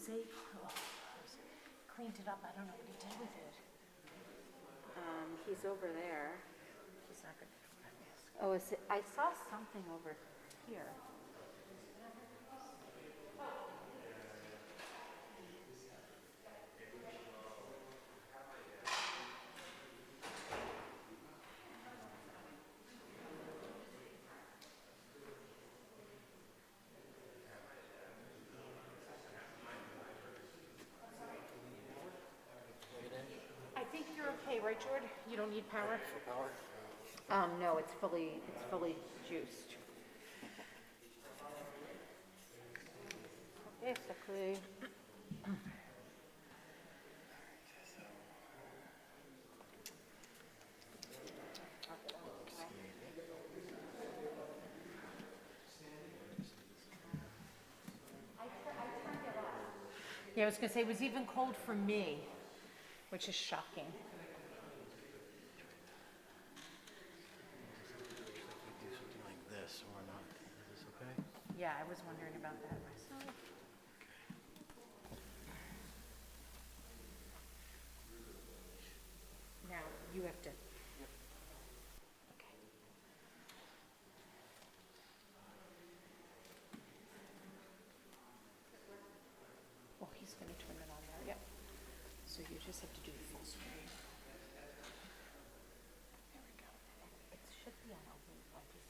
Jose cleaned it up. I don't know what he did with it. He's over there. He's not gonna. Oh, I saw something over here. I think you're okay, right, Jord? You don't need power? No, it's fully juiced. Basically. Yeah, I was gonna say it was even cold for me, which is shocking. Do something like this or not. Is this okay? Yeah, I was wondering about that myself. Now, you have to. Okay. Well, he's gonna turn it on there, yep. So you just have to do the full screen. There we go. It should be on open like this.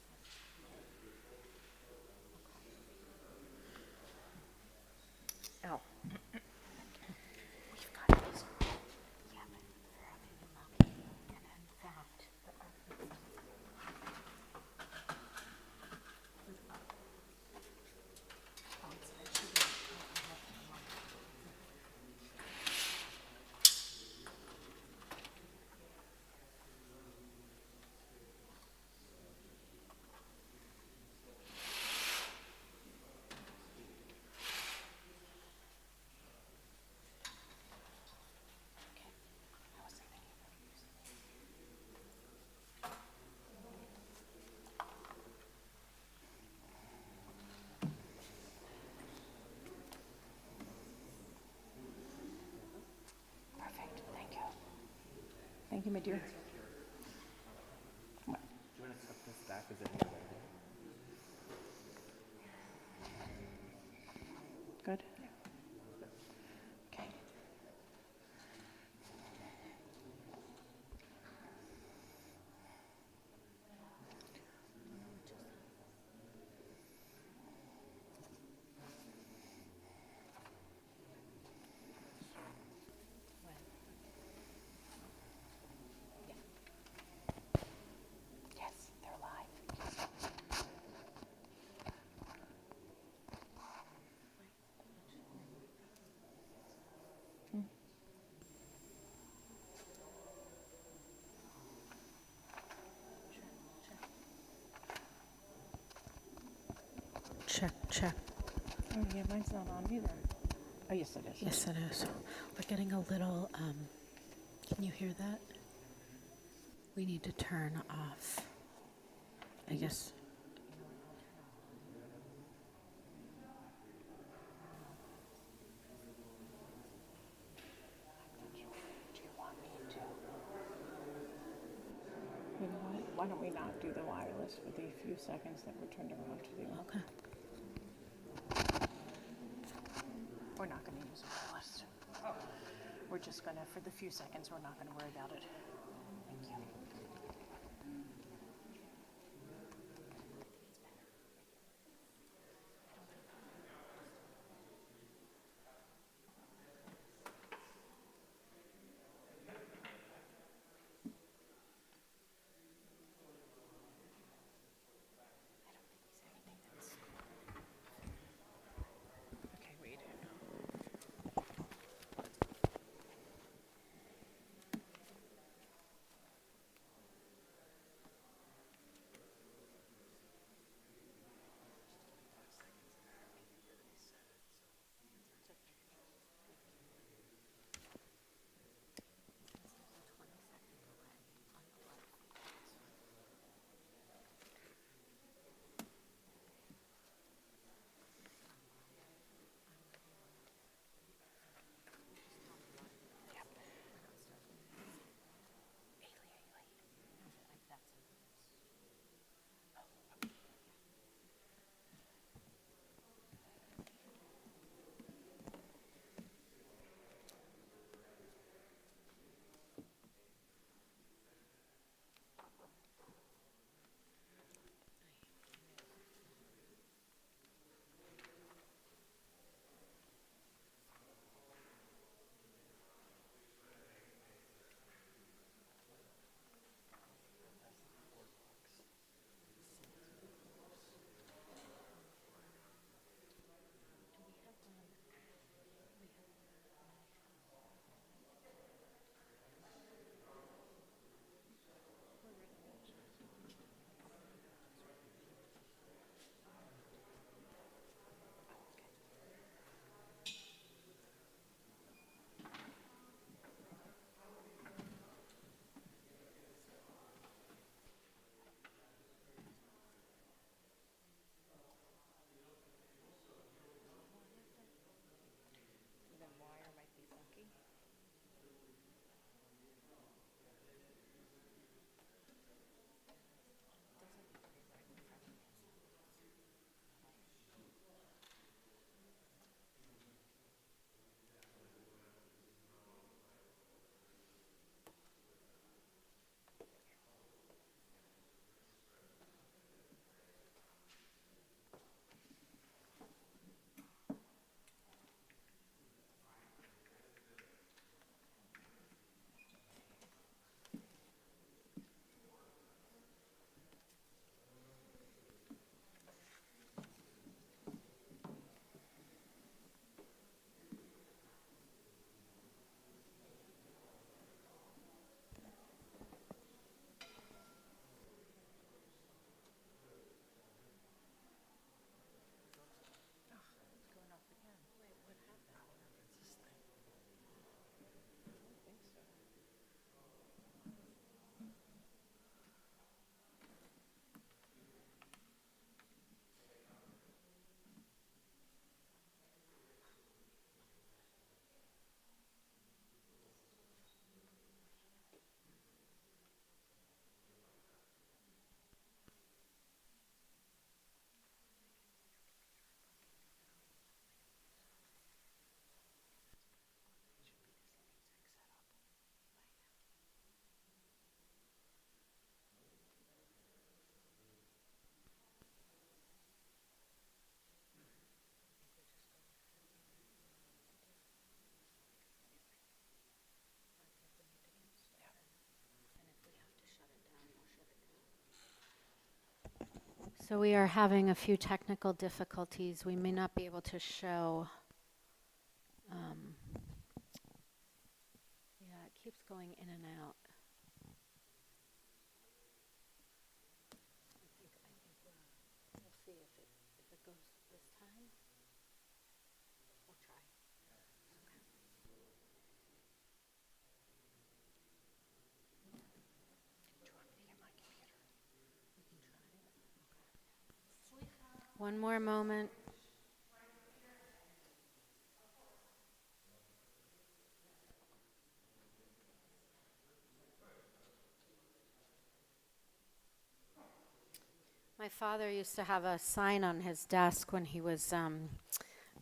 Oh. We've got this. Yeah, but they're having them lucky. And in fact, perfect, thank you. Thank you, my dear. Do you want to tuck this back? Is it any better? Good? Okay. Yes, they're live. Check, check. Oh, yeah, mine's not on either. Oh, yes, it is. Yes, it is. We're getting a little, can you hear that? We need to turn off, I guess. Do you want me to? You know what? Why don't we not do the wireless for the few seconds that we're turned around to the... Okay. We're not going to use a wireless. We're just going to, for the few seconds, we're not going to worry about it. Thank you. Okay, read it. So we are having a few technical difficulties. We may not be able to show. Yeah, it keeps going in and out. We'll see if it goes this time. We'll try. One more moment. My father used to have a sign on his desk when he was,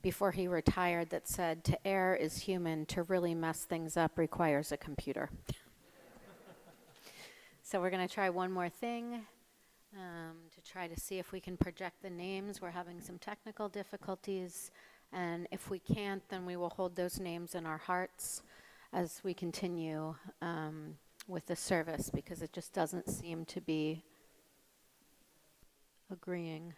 before he retired, that said, "To err is human, to really mess things up requires a computer." So we're going to try one more thing to try to see if we can project the names. We're having some technical difficulties, and if we can't, then we will hold those names in our hearts as we continue with the service, because it just doesn't seem to be agreeing.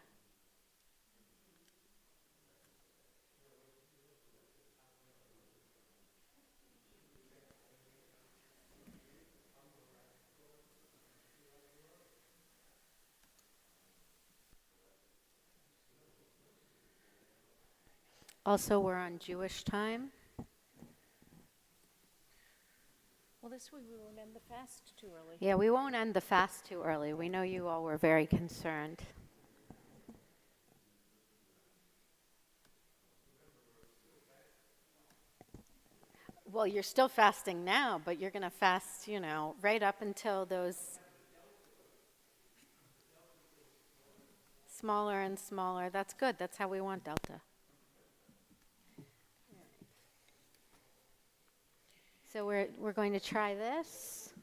Also, we're on Jewish time. Well, this way we won't end the fast too early. Yeah, we won't end the fast too early. We know you all were very concerned. Well, you're still fasting now, but you're going to fast, right up until those smaller and smaller. That's good. That's how we want Delta. So we're going to try this.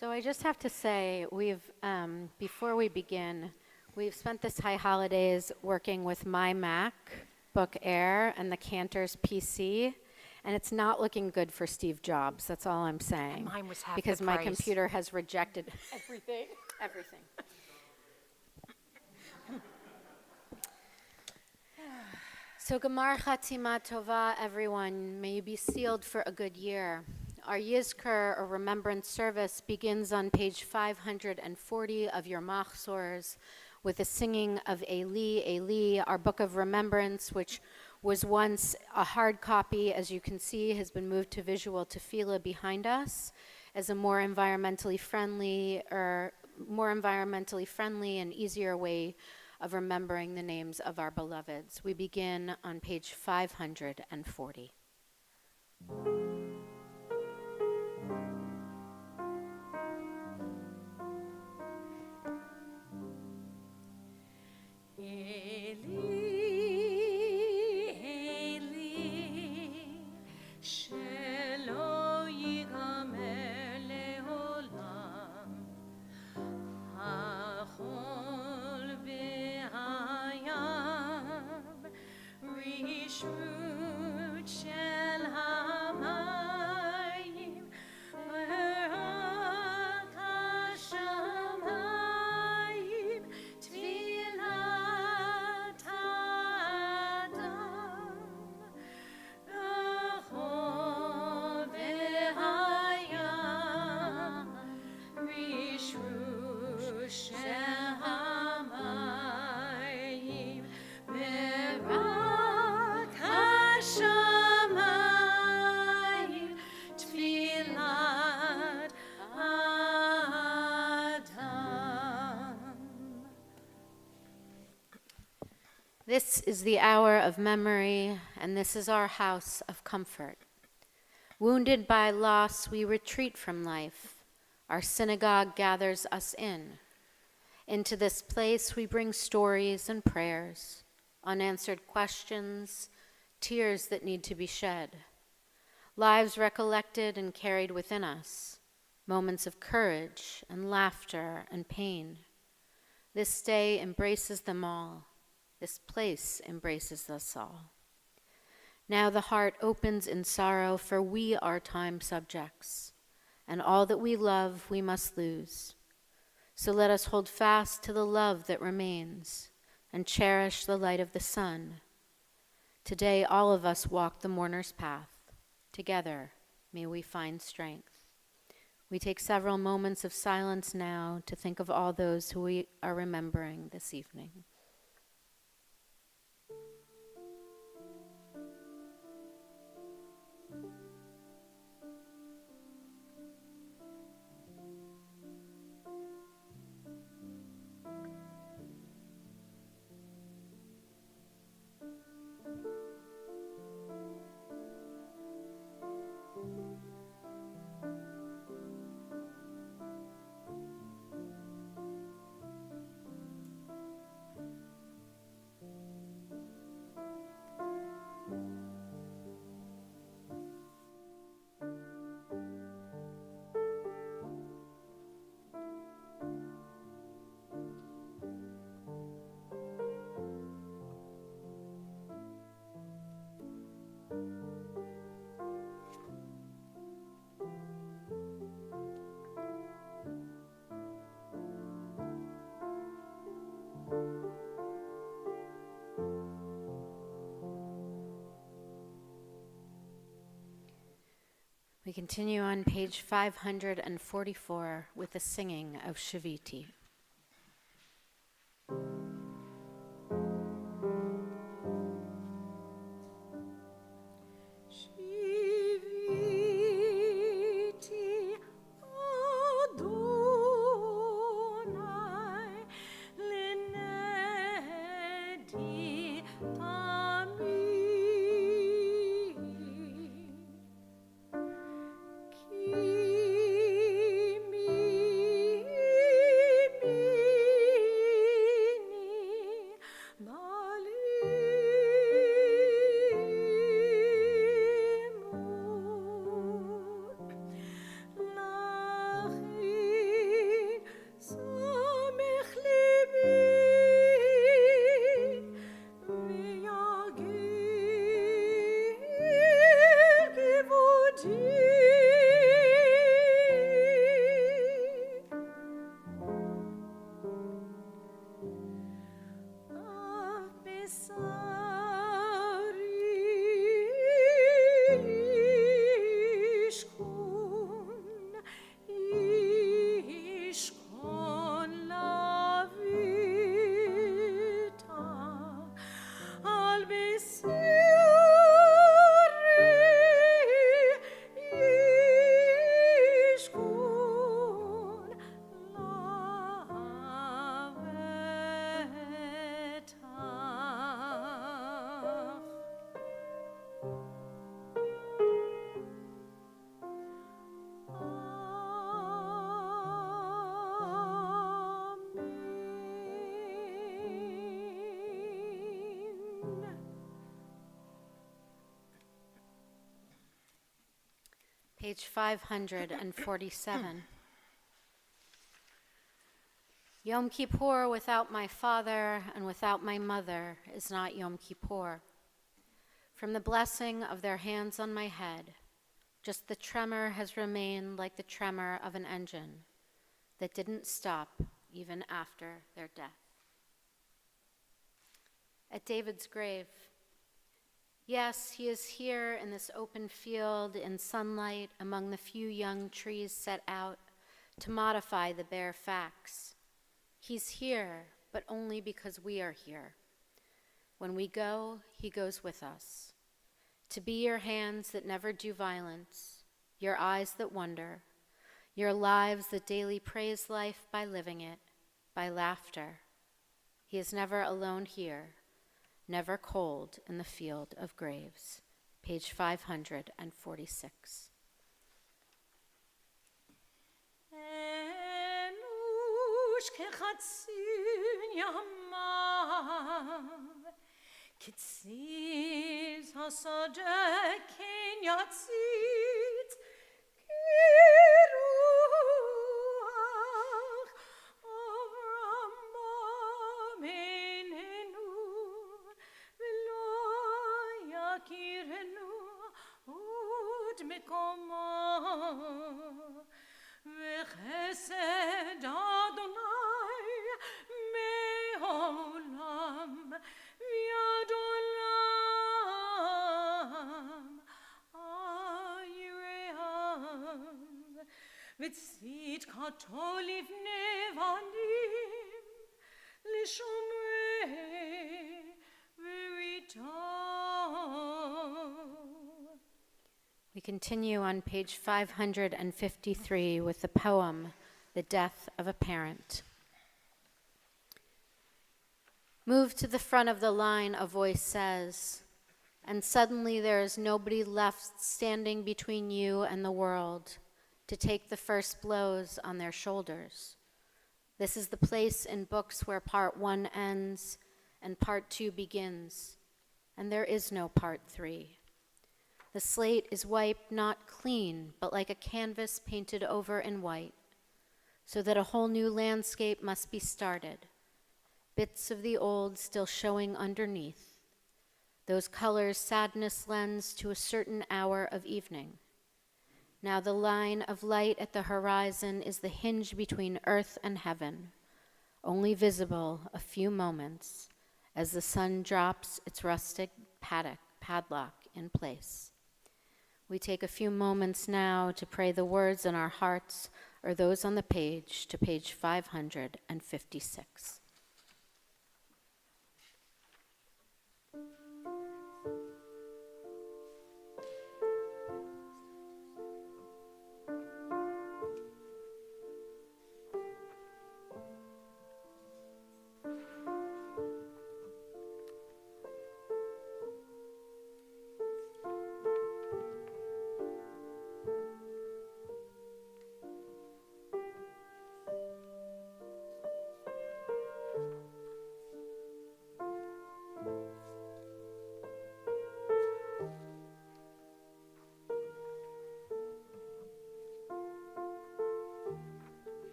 So I just have to say, before we begin, we've spent this high holidays working with my MacBook Air and the Cantor's PC, and it's not looking good for Steve Jobs. That's all I'm saying. Mine was half because the my price. computer has rejected Everything. everything. So Gemar Chatima Tova, everyone. May you be sealed for a good year. Our Yizkor, or remembrance service, begins on page 540 of your Machzors with the singing of Eli, Eli, our book of remembrance, which was once a hard copy, as you can see, has been moved to visual tefillah behind us as a more environmentally friendly and easier way of remembering the names of our beloveds. We begin on page 540. This is the hour of memory, and this is our house of comfort. Wounded by loss, we retreat from life. Our synagogue gathers us in. Into this place, we bring stories and prayers, unanswered questions, tears that need to be shed, lives recollected and carried within us, moments of courage and laughter and pain. This day embraces them all. This place embraces us all. Now the heart opens in sorrow, for we are time subjects, and all that we love we must lose. So let us hold fast to the love that remains and cherish the light of the sun. Today all of us walk the mourner's path. Together may we find strength. We take several moments of silence now to think of all those who we are remembering this evening. We continue on page 544 with the singing of Shaviti. Shiviti Adonai Lenedi Tami Page 547. Yom Kippur without my father and without my mother is not Yom Kippur. From the blessing of their hands on my head, just the tremor has remained like the tremor of an engine that didn't stop even after their death. At David's grave, yes, he is here in this open field in sunlight among the few young trees set out to modify the bare facts. He's here, but only because we are here. When we go, he goes with us. To be your hands that never do violence, your eyes that wonder, your lives that daily praise life by living it, by laughter. He is never alone here, never cold in the field of graves. Page 546. Enush kechatsin yamav, kitziz hasada ken yatzit, kiruach Avram Benenu, v'lo yakirenu od mekomo. V'chesed Adonai me'olam v'yad olam ayiream v'tzidkato livnei vanim l'shomrei v'rito. We continue on page 553 with the poem, The Death of a Parent. Move to the front of the line, a voice says, and suddenly there is nobody left standing between you and the world to take the first blows on their shoulders. This is the place in books where part 1 ends and part 2 begins, and there is no part 3. The slate is wiped not clean, but like a canvas painted over in white, so that a whole new landscape must be started, bits of the old still showing underneath. Those colors sadness lends to a certain hour of evening. Now the line of light at the horizon is the hinge between earth and heaven, only visible a few moments as the sun drops its rustic padlock in place. We take a few moments now to pray the words in our hearts or those on the page to page 556.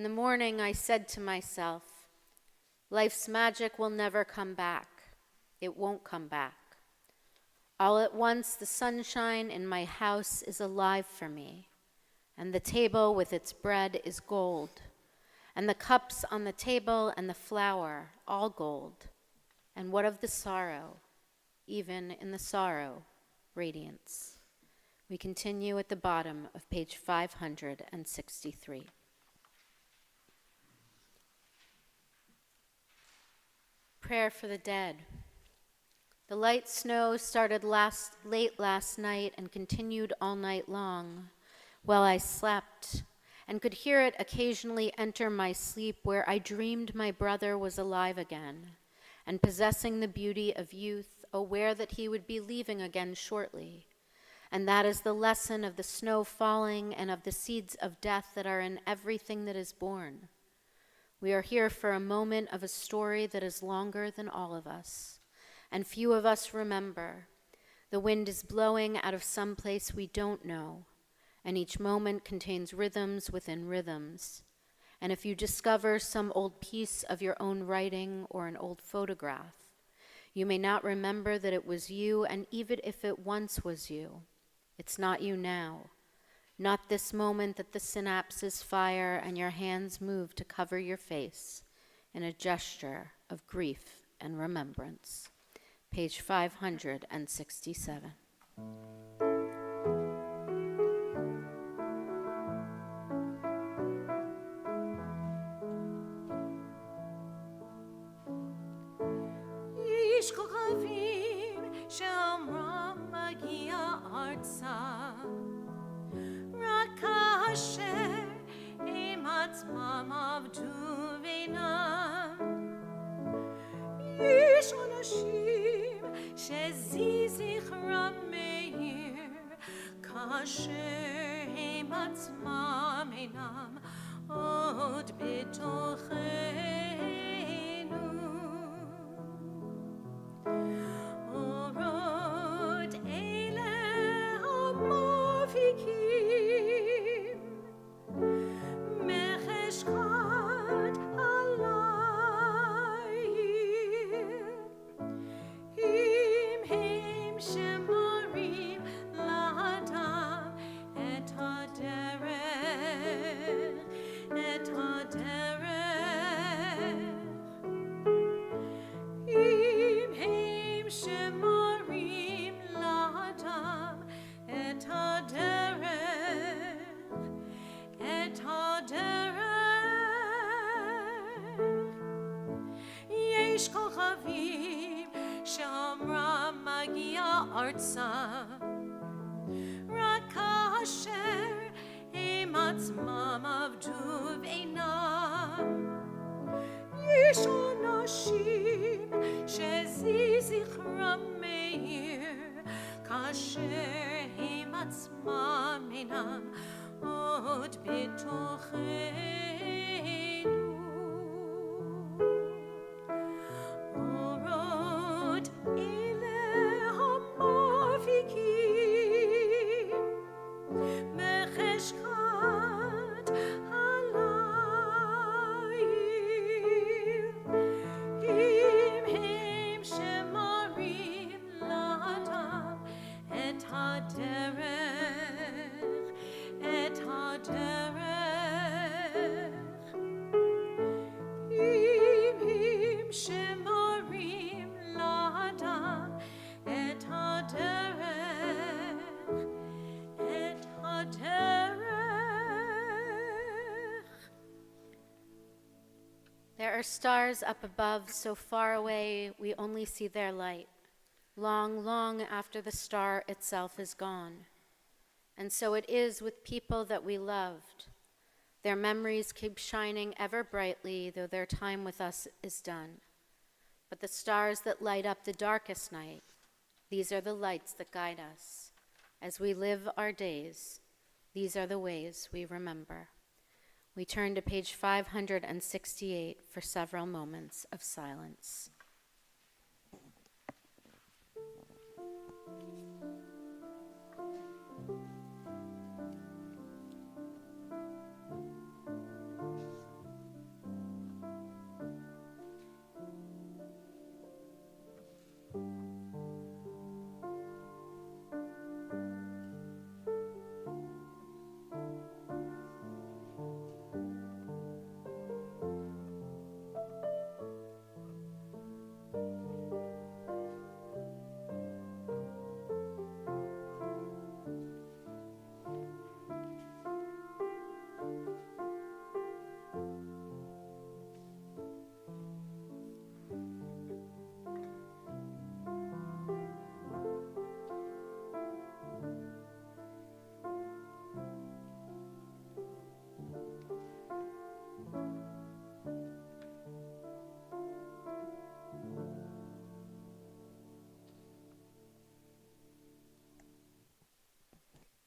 In the morning, I said to myself, life's magic will never come back. It won't come back. All at once, the sunshine in my house is alive for me, and the table with its bread is gold, and the cups on the table and the flour, all gold. And what of the sorrow? Even in the sorrow, radiance. We continue at the bottom of page 563. Prayer for the dead. The light snow started late last night and continued all night long while I slept, and could hear it occasionally enter my sleep, where I dreamed my brother was alive again and possessing the beauty of youth, aware that he would be leaving again shortly. And that is the lesson of the snow falling and of the seeds of death that are in everything that is born. We are here for a moment of a story that is longer than all of us, and few of us remember. The wind is blowing out of some place we don't know, and each moment contains rhythms within rhythms. And if you discover some old piece of your own writing or an old photograph, you may not remember that it was you, and even if it once was you, it's not you now. Not this moment that the synapses fire and your hands move to cover your face in a gesture of grief and remembrance. Page 567. איש כוכבים שאומרם מגיע ארצה, רק כאשר הם עצמם עבדו בינם. יש אנשים שזכרם מאיר, כאשר הם עצמם אינם עוד בתוכנו. אורות אלה המפיקים מחשכת הליל, אם הם שמרים לאדם את הדרך, את הדרך. אם הם שמרים לאדם את הדרך, את הדרך. יש כוכבים שאומרם מגיע ארצה, רק כאשר הם עצמם עבדו בעינם. יש אנשים שזכרם מאיר, כאשר הם עצמם אינם עוד בתוכנו. אורות אלה המפיקים בחשכת הליל, אם הם שמרים לאדם את הדרך, את הדרך. אם הם שמרים לאדם את הדרך, את הדרך. There are stars up above, so far away we only see their light, long, long after the star itself is gone. And so it is with people that we loved. Their memories keep shining ever brightly, though their time with us is done. But the stars that light up the darkest night, these are the lights that guide us. As we live our days, these are the ways we remember. We turn to page 568 for several moments of silence.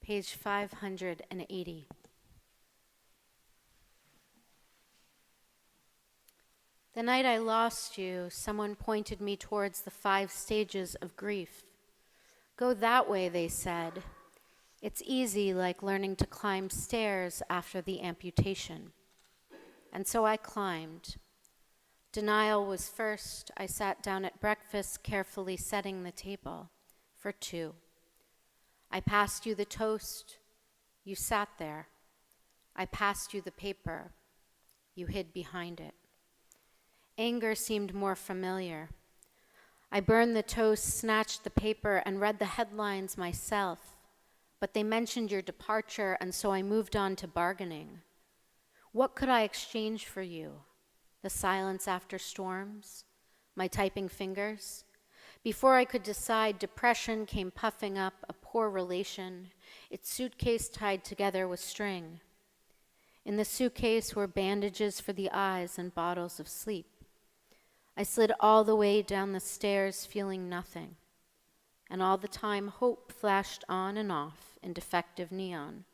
page 580. The night I lost you, someone pointed me towards the 5 stages of grief. Go that way, they said. It's easy, like learning to climb stairs after the amputation. And so I climbed. Denial was first. I sat down at breakfast, carefully setting the table for 2. I passed you the toast. You sat there. I passed you the paper. You hid behind it. Anger seemed more familiar. I burned the toast, snatched the paper, and read the headlines myself. But they mentioned your departure, and so I moved on to bargaining. What could I exchange for you? The silence after storms? My typing fingers? Before I could decide, depression came puffing up, a poor relation, its suitcase tied together with string. In the suitcase were bandages for the eyes and bottles of sleep. I slid all the way down the stairs, feeling nothing. And all the time, hope flashed on and off in defective neon.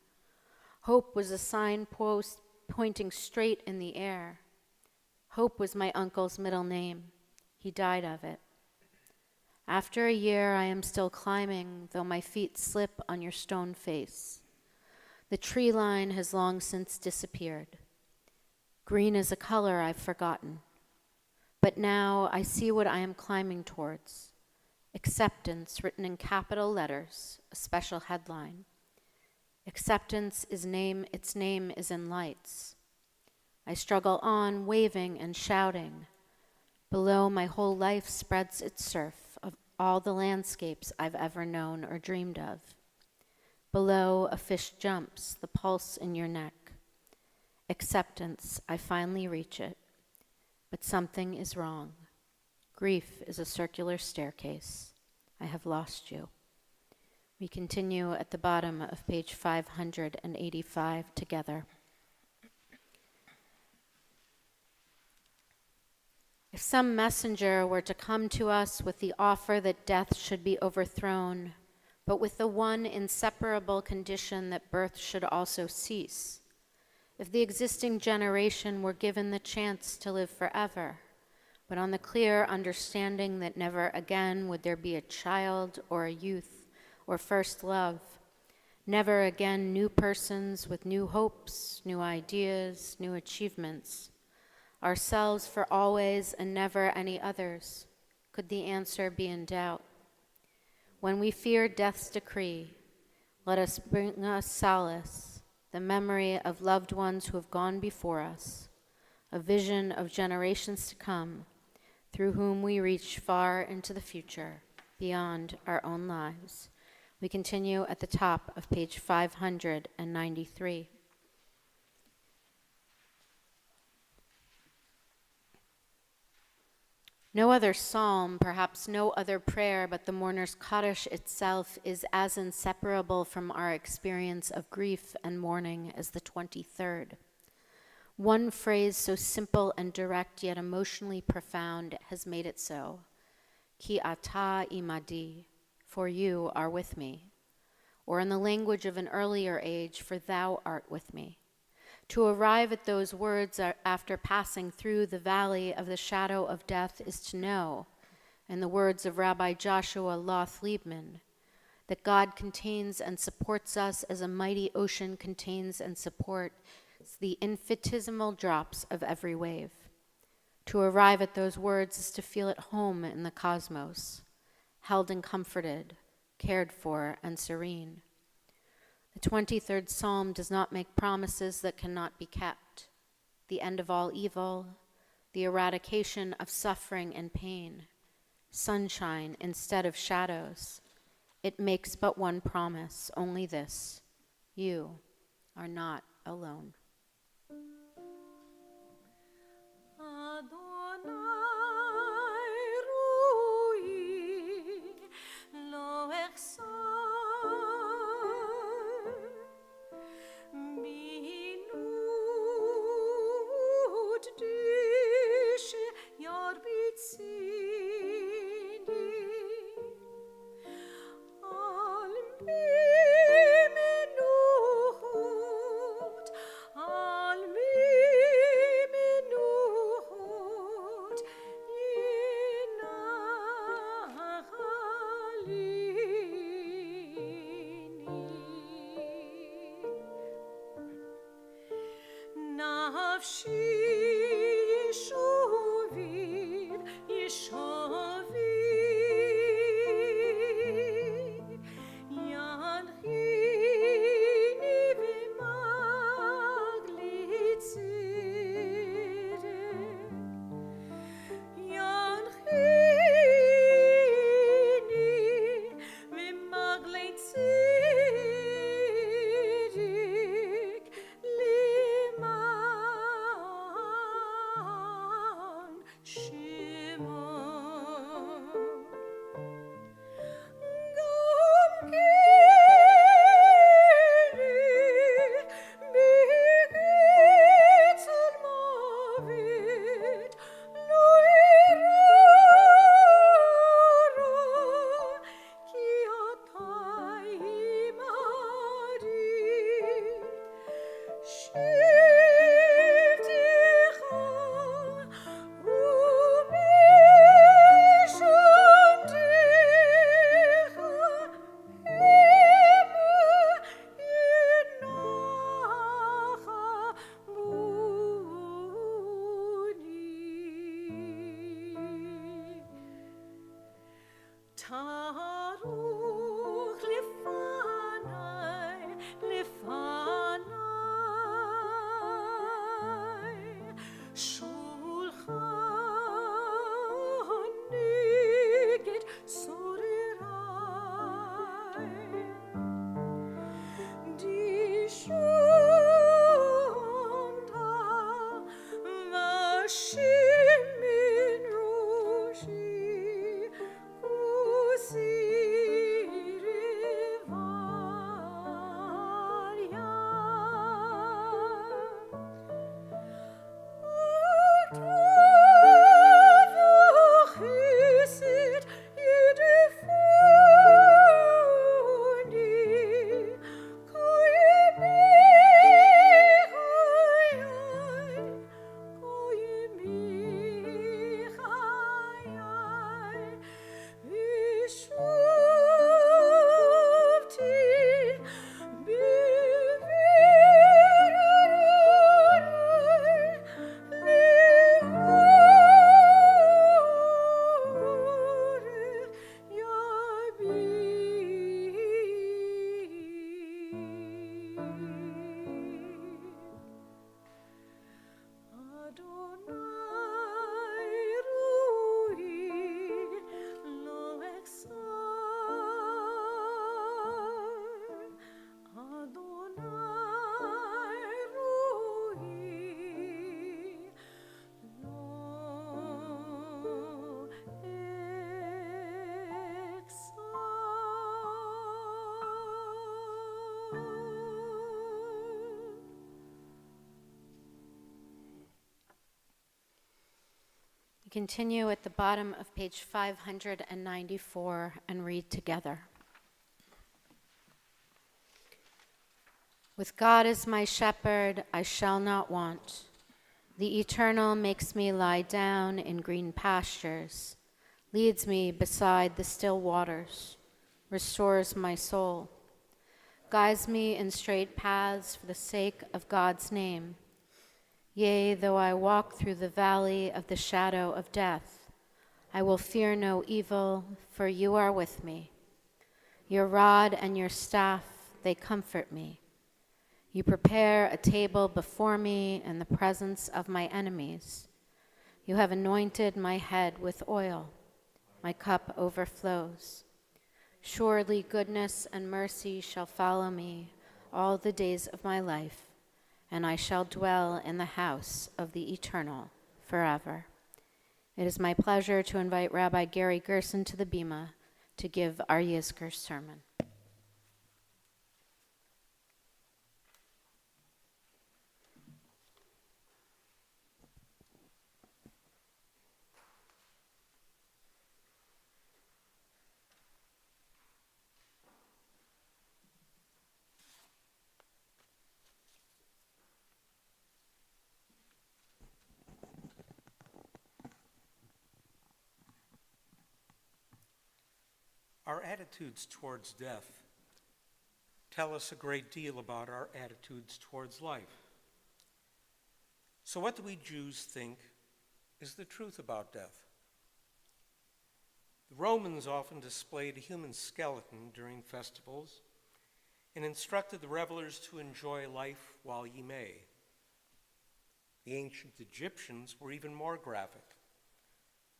Hope was a signpost pointing straight in the air. Hope was my uncle's middle name. He died of it. After a year, I am still climbing, though my feet slip on your stone face. The tree line has long since disappeared. Green is a color I've forgotten. But now I see what I am climbing towards. Acceptance written in capital letters, a special headline. Acceptance is name, its name is in lights. I struggle on, waving and shouting. Below, my whole life spreads its surf of all the landscapes I've ever known or dreamed of. Below, a fish jumps, the pulse in your neck. Acceptance, I finally reach it. But something is wrong. Grief is a circular staircase. I have lost you. We continue at the bottom of page 585 together. If some messenger were to come to us with the offer that death should be overthrown, but with the one inseparable condition that birth should also cease, if the existing generation were given the chance to live forever, but on the clear understanding that never again would there be a child or a youth or first love, never again new persons with new hopes, new ideas, new achievements, ourselves for always and never any others, could the answer be in doubt? When we fear death's decree, let us bring us solace, the memory of loved ones who have gone before us, a vision of generations to come, through whom we reach far into the future, beyond our own lives. We continue at the top of page 593. No other psalm, perhaps no other prayer, but the mourner's Kaddish itself is as inseparable from our experience of grief and mourning as the 23rd. One phrase so simple and direct yet emotionally profound has made it so. Ki ata imadi, for you are with me. Or in the language of an earlier age, for thou art with me. To arrive at those words after passing through the valley of the shadow of death is to know, in the words of Rabbi Joshua Loth Liebman, that God contains and supports us as a mighty ocean contains and supports the infinitesimal drops of every wave. To arrive at those words is to feel at home in the cosmos, held and comforted, cared for and serene. The 23rd Psalm does not make promises that cannot be kept. The end of all evil, the eradication of suffering and pain, sunshine instead of shadows. It makes but one promise, only this: you are not alone. Adonai rui lo echsar minut dish yor bitzini al bim Shimin Roshi Continue at the bottom of page 594 and read together. With God as my shepherd, I shall not want. The Eternal makes me lie down in green pastures, leads me beside the still waters, restores my soul, guides me in straight paths for the sake of God's name. Yea, though I walk through the valley of the shadow of death, I will fear no evil, for you are with me. Your rod and your staff, they comfort me. You prepare a table before me in the presence of my enemies. You have anointed my head with oil. My cup overflows. Surely goodness and mercy shall follow me all the days of my life, and I shall dwell in the house of the Eternal forever. It is my pleasure to invite Rabbi Gary Gerson to the Bima to give our Yizkor sermon. Our attitudes towards death tell us a great deal about our attitudes towards life. So what do we Jews think is the truth about death? The Romans often displayed a human skeleton during festivals and instructed the revelers to enjoy life while ye may. The ancient Egyptians were even more graphic.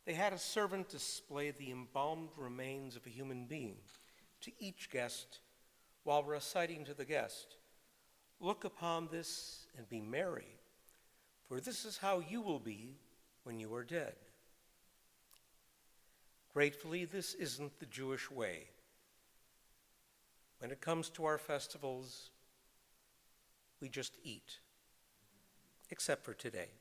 They had a servant display the embalmed remains of a human being to each guest while reciting to the guest, "Look upon this and be merry, for this is how you will be when you are dead." Gratefully, this isn't the Jewish way. When it comes to our festivals, we just eat, except for today.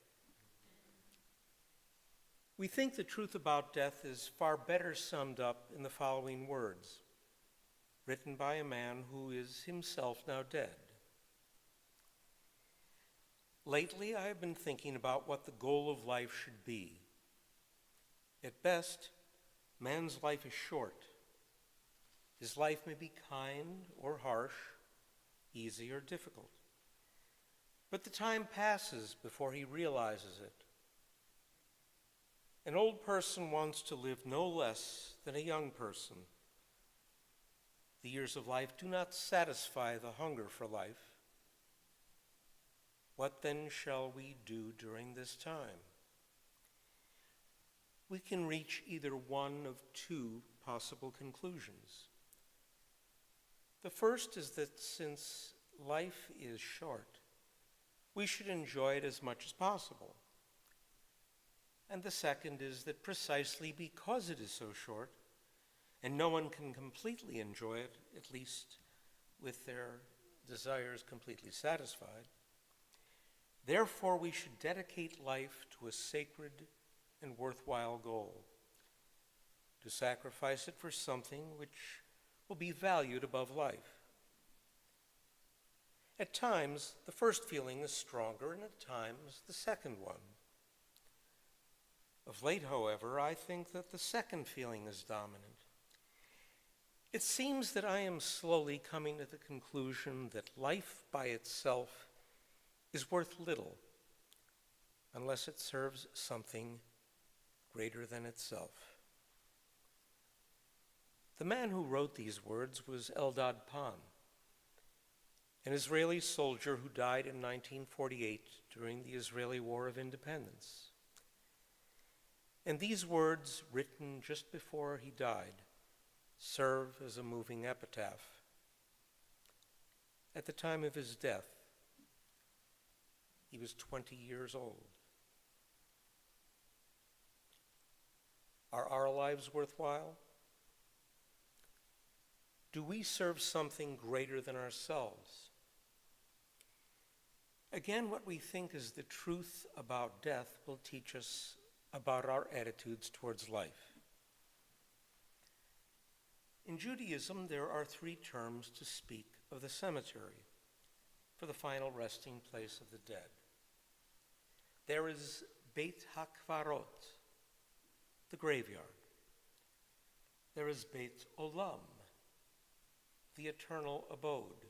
We think the truth about death is far better summed up in the following words, written by a man who is himself now dead. Lately, I have been thinking about what the goal of life should be. At best, man's life is short. His life may be kind or harsh, easy or difficult. But the time passes before he realizes it. An old person wants to live no less than a young person. The years of life do not satisfy the hunger for life. What then shall we do during this time? We can reach either one of two possible conclusions. The first is that since life is short, we should enjoy it as much as possible. And the second is that precisely because it is so short, and no one can completely enjoy it, at least with their desires completely satisfied, therefore we should dedicate life to a sacred and worthwhile goal, to sacrifice it for something which will be valued above life. At times, the first feeling is stronger, and at times, the second one. Of late, however, I think that the second feeling is dominant. It seems that I am slowly coming to the conclusion that life by itself is worth little unless it serves something greater than itself. The man who wrote these words was Eldad Pan, an Israeli soldier who died in 1948 during the Israeli War of Independence. And these words, written just before he died, serve as a moving epitaph. At the time of his death, he was 20 years old. Are our lives worthwhile? Do we serve something greater than ourselves? Again, what we think is the truth about death will teach us about our attitudes towards life. In Judaism, there are 3 terms to speak of the cemetery for the final resting place of the dead. There is Beit HaKvarot, the graveyard. There is Beit Olam, the eternal abode.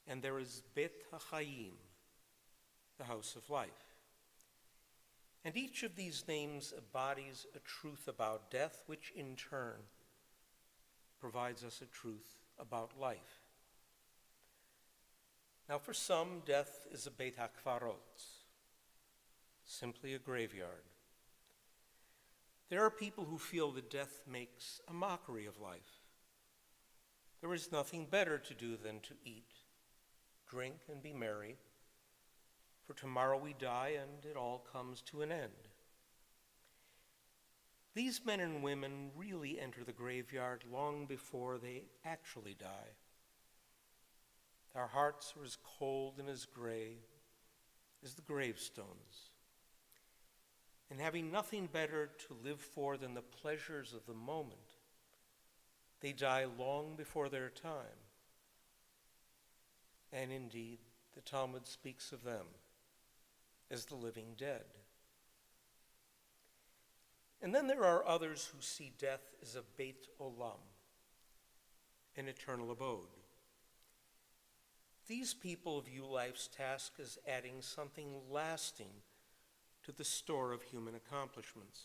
And there is Beit HaChaim, the house of life. And each of these names embodies a truth about death, which in turn provides us a truth about life. Now, for some, death is a Beit HaKvarot, simply a graveyard. There are people who feel that death makes a mockery of life. There is nothing better to do than to eat, drink, and be merry, for tomorrow we die and it all comes to an end. These men and women really enter the graveyard long before they actually die. Our hearts are as cold and as gray as the gravestones. And having nothing better to live for than the pleasures of the moment, they die long before their time. And indeed, the Talmud speaks of them as the living dead. And then there are others who see death as a Beit Olam, an eternal abode. These people view life's task as adding something lasting to the store of human accomplishments.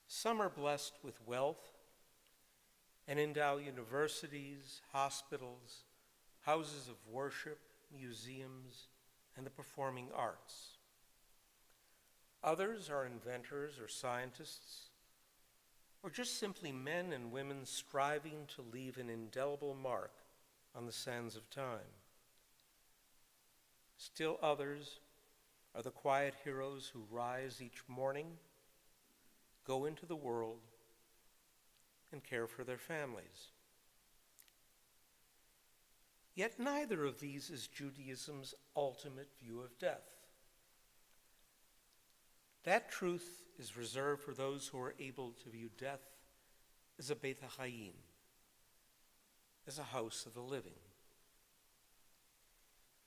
Some are blessed with wealth and endow universities, hospitals, houses of worship, museums, and the performing arts. Others are inventors or scientists, or just simply men and women striving to leave an indelible mark on the sands of time. Still others are the quiet heroes who rise each morning, go into the world, and care for their families. Yet neither of these is Judaism's ultimate view of death. That truth is reserved for those who are able to view death as a Beit HaChaim, as a house of the living.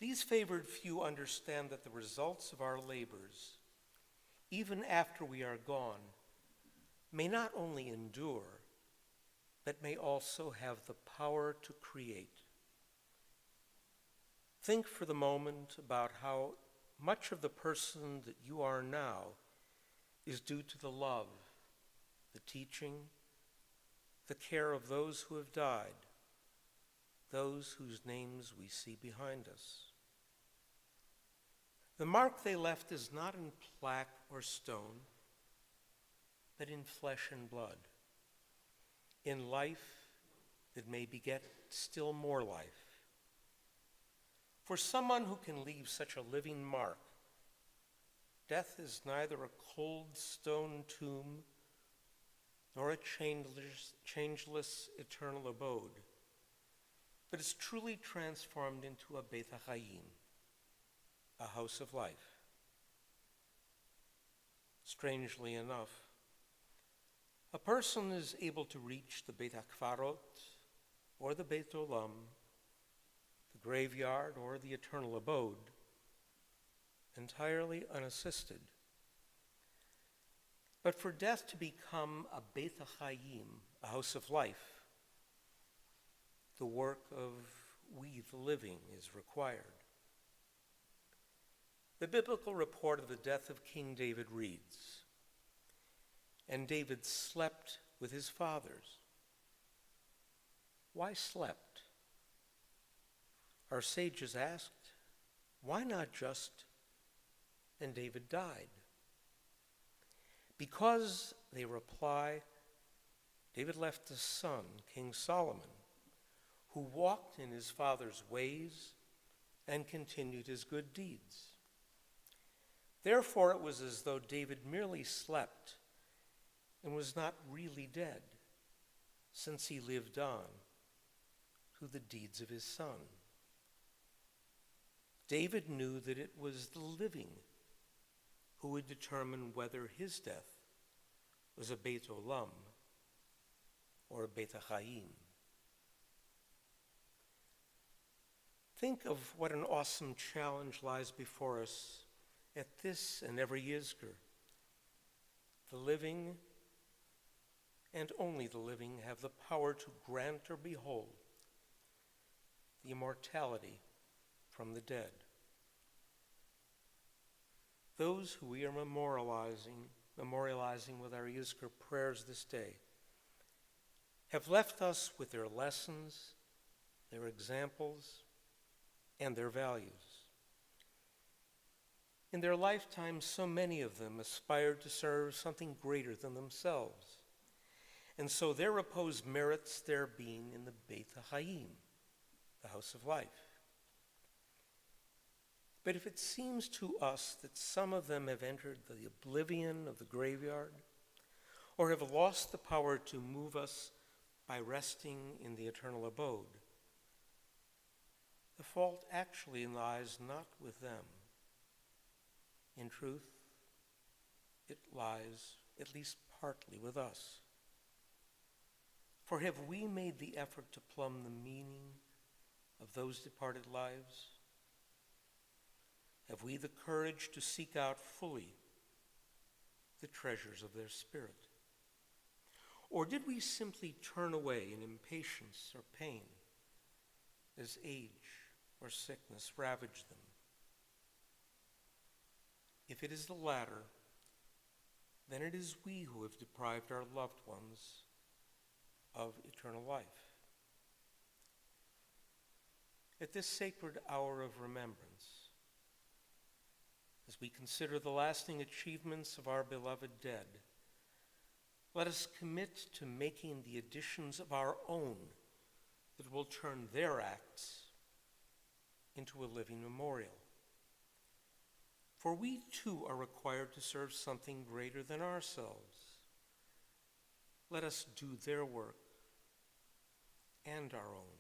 These favored few understand that the results of our labors, even after we are gone, may not only endure, but may also have the power to create. Think for the moment about how much of the person that you are now is due to the love, the teaching, the care of those who have died, those whose names we see behind us. The mark they left is not in plaque or stone, but in flesh and blood, in life that may beget still more life. For someone who can leave such a living mark, death is neither a cold stone tomb nor a changeless eternal abode, but is truly transformed into a Beit HaChaim, a house of life. Strangely enough, a person is able to reach the Beit HaKfarot or the Beit Olam, the graveyard or the eternal abode, entirely unassisted. But for death to become a Beit HaChaim, a house of life, the work of we, the living, is required. The biblical report of the death of King David reads, "And David slept with his fathers." Why slept? Our sages asked, why not just, "And David died"? Because, they reply, David left a son, King Solomon, who walked in his father's ways and continued his good deeds. Therefore, it was as though David merely slept and was not really dead, since he lived on through the deeds of his son. David knew that it was the living who would determine whether his death was a Beit Olam or a Beit HaChaim. Think of what an awesome challenge lies before us at this and every Yizkor. The living, and only the living, have the power to grant or behold the immortality from the dead. Those who we are memorializing with our Yizkor prayers this day have left us with their lessons, their examples, and their values. In their lifetime, so many of them aspired to serve something greater than themselves, and so their repose merits their being in the Beit HaChaim, the house of life. But if it seems to us that some of them have entered the oblivion of the graveyard, or have lost the power to move us by resting in the eternal abode, the fault actually lies not with them. In truth, it lies at least partly with us. For have we made the effort to plumb the meaning of those departed lives? Have we the courage to seek out fully the treasures of their spirit? Or did we simply turn away in impatience or pain as age or sickness ravaged them? If it is the latter, then it is we who have deprived our loved ones of eternal life. At this sacred hour of remembrance, as we consider the lasting achievements of our beloved dead, let us commit to making the additions of our own that will turn their acts into a living memorial. For we too are required to serve something greater than ourselves. Let us do their work and our own,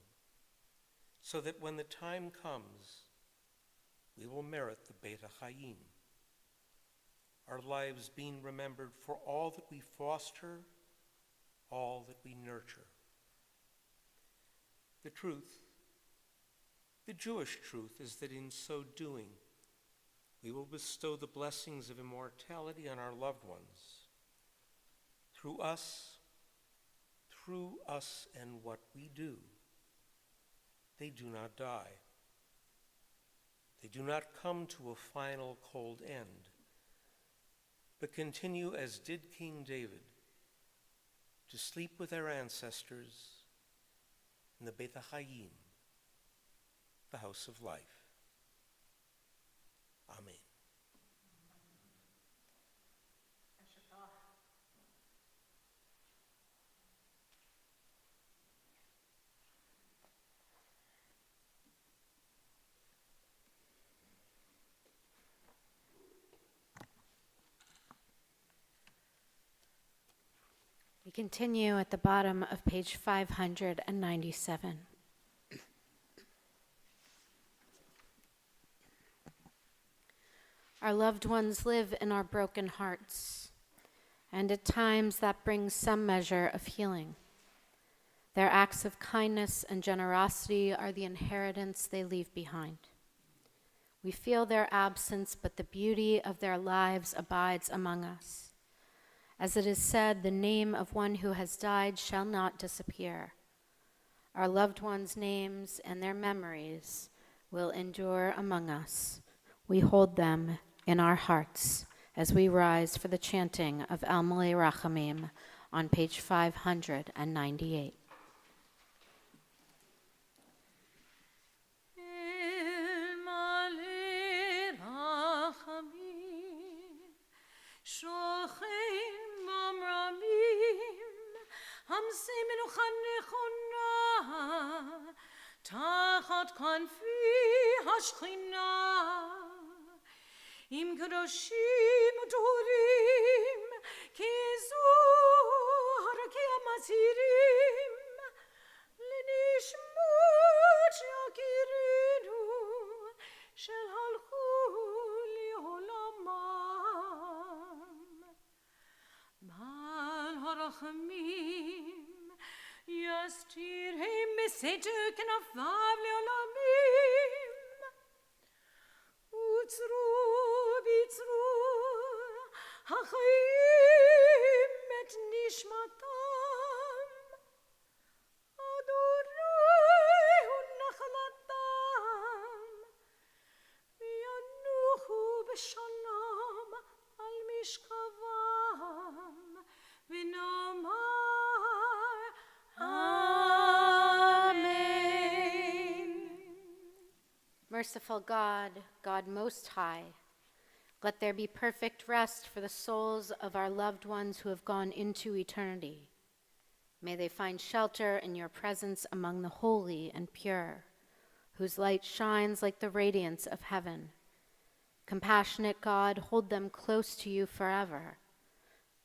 so that when the time comes, we will merit the Beit HaChaim, our lives being remembered for all that we foster, all that we nurture. The truth, the Jewish truth, is that in so doing, we will bestow the blessings of immortality on our loved ones. Through us and what we do, they do not die. They do not come to a final cold end, but continue, as did King David, to sleep with their ancestors in the Beit HaChaim, the house of life. Amen. Continue at the bottom of page 597. Our loved ones live in our broken hearts, and at times that brings some measure of healing. Their acts of kindness and generosity are the inheritance they leave behind. We feel their absence, but the beauty of their lives abides among us. As it is said, the name of one who has died shall not disappear. Our loved ones' names and their memories will endure among us. We hold them in our hearts as we rise for the chanting of Almalei Rachamim on page 598. תחת כנפי השכינה עם קדושים וטהורים כזוהר כמזהירים לנשמות יקירינו שהלכו לעולמם בעל הרחמים יסתירם בסתר כנפיו לעולמים וצרו ביצרו החיים את נשמתם אדורהו נחלתם וינוחו בשלום על משכבם ונאמר Merciful God, God Most High, let there be perfect rest for the souls of our loved ones who have gone into eternity. May they find shelter in your presence among the holy and pure, whose light shines like the radiance of heaven. Compassionate God, hold them close to you forever.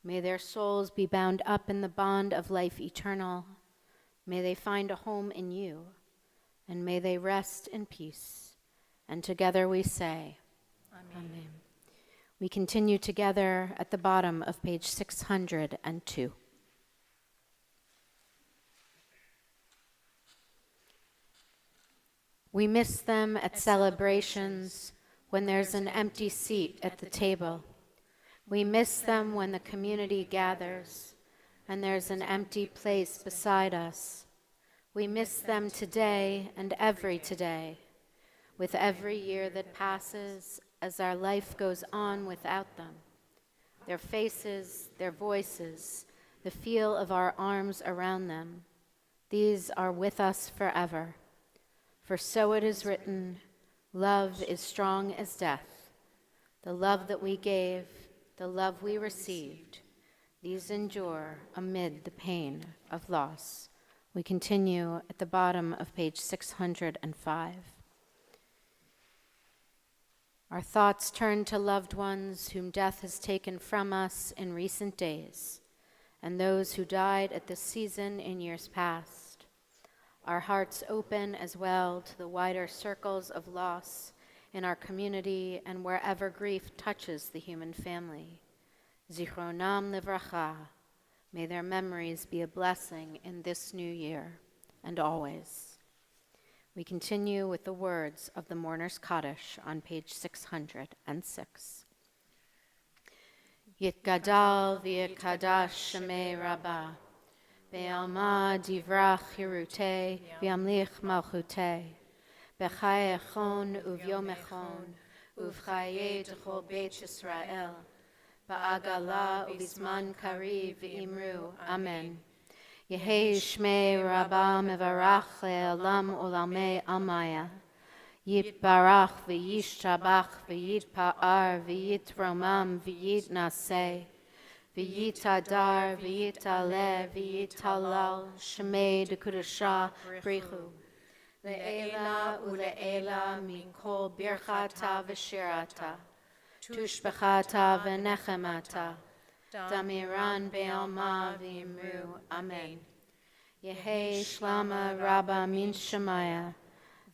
May their souls be bound up in the bond of life eternal. May they find a home in you, and may they rest in peace. And together we say, Amen. We continue together at the bottom of page 602. We miss them at celebrations when there's an empty seat at the table. We miss them when the community gathers and there's an empty place beside us. We miss them today and every today, with every year that passes as our life goes on without them. Their faces, their voices, the feel of our arms around them, these are with us forever. For so it is written, love is strong as death. The love that we gave, the love we received, these endure amid the pain of loss. We continue at the bottom of page 605. Our thoughts turn to loved ones whom death has taken from us in recent days, and those who died at this season in years past. Our hearts open as well to the wider circles of loss in our community and wherever grief touches the human family. Zichronam livracha, may their memories be a blessing in this new year and always. We continue with the words of the Mourner's Kaddish on page 606. Yitgadal v'yitkadash shemei Rabbah, be'alma divrach hirutei, be'amlich malchutei, b'chai echon uvyom echon, uv'chayei d'chol beit Yisrael, ba'agala u'bizman kariv v'imru, Amen. Yehei Shmei Rabbah mevarach le'olam olamei amaya. Yitbarach v'yishtabach v'yitpa'ar v'yitromam v'yitnaseh. V'yitadar v'yitaleh v'yitalal Shmei d'Kudashah brichu. Le'ela u'le'ela mikol birchata v'shirata. Tushbechata v'nechemata. Damiran Be'alma V'imru, Amen. Yehi Shlama Rabba Min Shemaya,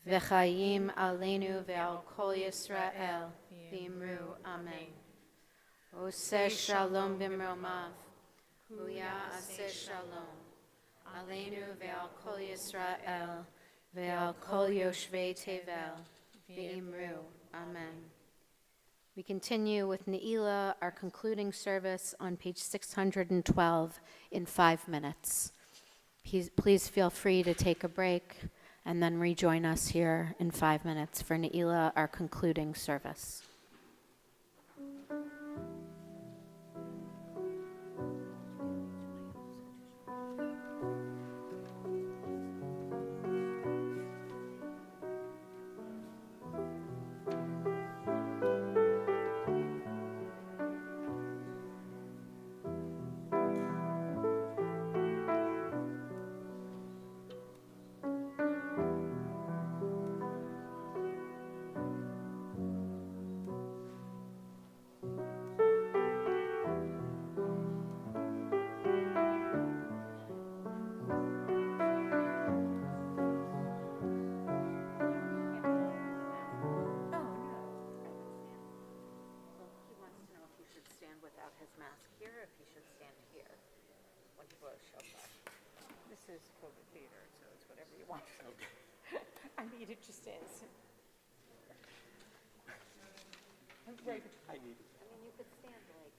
V'chayim Aleinu Ve'al Kol Yisrael, V'imru, Amen. Oseh Shalom B'mromav, Huya Aseh Shalom, Aleinu Ve'al Kol Yisrael, Ve'al Kol Yoshvei Tevel, V'imru, Amen. We continue with Ne'ilah, our concluding service on page 612 in 5 minutes. Please feel free to take a break and then rejoin us here in 5 minutes for Ne'ilah, our concluding service. He wants to know if he should stand without his mask here, or if he should stand here when he blows shofar. This is COVID theater, so it's whatever you want. Okay. I mean, it just is. Right. I need it. I mean, you could stand like,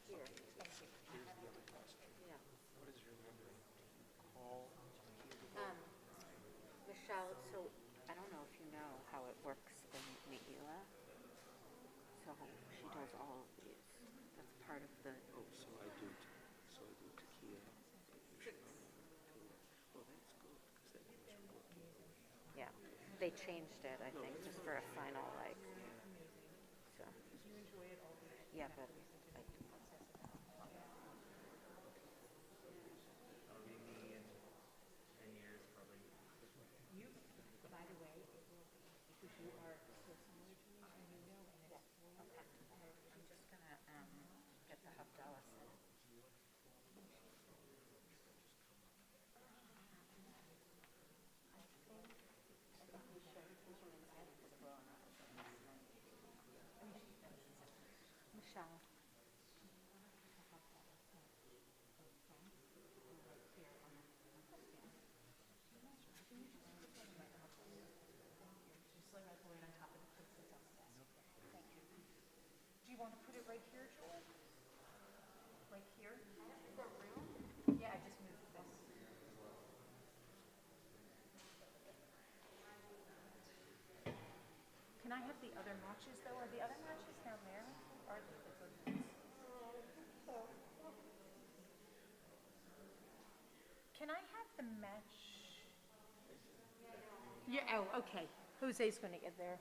here. Here's the other question. Yeah. What is your memory? Call. Michelle, so I don't know if you know how it works in Ne'ilah. So she does all of these. That's part of the. Oh, so I do tequila. Well, that's good because that means you're working. Yeah, they changed it, I think, just for a final, like, so. Yeah, but, like, I'm just gonna, get the Havdalah set. Michelle. Do you want to put it right here, George? Right here? Yeah, I just moved this. Can I have the other matches, though? Are the other matches down there? Are Can I have the match? Yeah, oh, okay. Jose's going to get there.